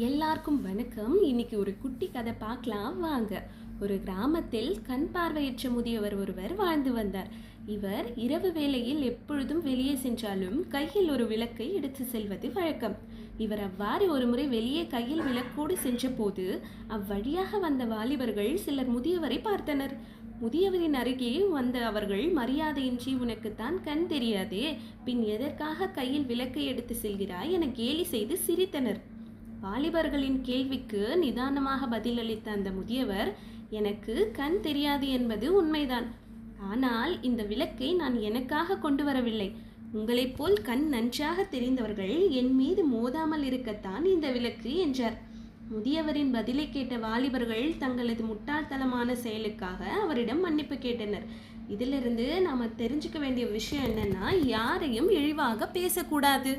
எல்லாருக்கும் வணக்கம். இன்னைக்கு ஒரு குட்டி கதை பார்க்கலாம் வாங்க. ஒரு கிராமத்தில் கண் பார்வையற்ற முதியவர் ஒருவர் வாழ்ந்து வந்தார். இவர் இரவு வேளையில் எப்பொழுதும் வெளியே சென்றாலும் கையில் ஒரு விளக்கை எடுத்து செல்வது வழக்கம். இவர் அவ்வாறு ஒருமுறை வெளியே கையில் விளக்கோடு சென்றபோது அவ்வழியாக வந்த வாலிபர்கள் சிலர் முதியவரை பார்த்தனர். முதியவரின் அருகே வந்த அவர்கள், மரியாதையின்றி உனக்குத்தான் கண் தெரியாதே, பின் எதற்காக கையில் விளக்கை எடுத்து செல்கிறாய் என கேலி செய்து சிரித்தனர். வாலிபர்களின் கேள்விக்கு நிதானமாக பதிலளித்த அந்த முதியவர், எனக்கு கண் தெரியாது என்பது உண்மைதான். ஆனால் இந்த விளக்கை நான் எனக்காக கொண்டு வரவில்லை. உங்களைப் போல் கண் நன்றாக தெரிந்தவர்கள் என் மீது மோதாமல் இருக்கத்தான் இந்த விளக்கு என்றார். முதியவரின் பதிலை கேட்ட வாலிபர்கள் தங்களது முட்டாள்தனமான செயலுக்காக அவரிடம் மன்னிப்பு கேட்டனர். இதிலிருந்து நாம தெரிஞ்சுக்க வேண்டிய விஷயம் என்னன்னா, யாரையும் இழிவாக பேசக்கூடாது.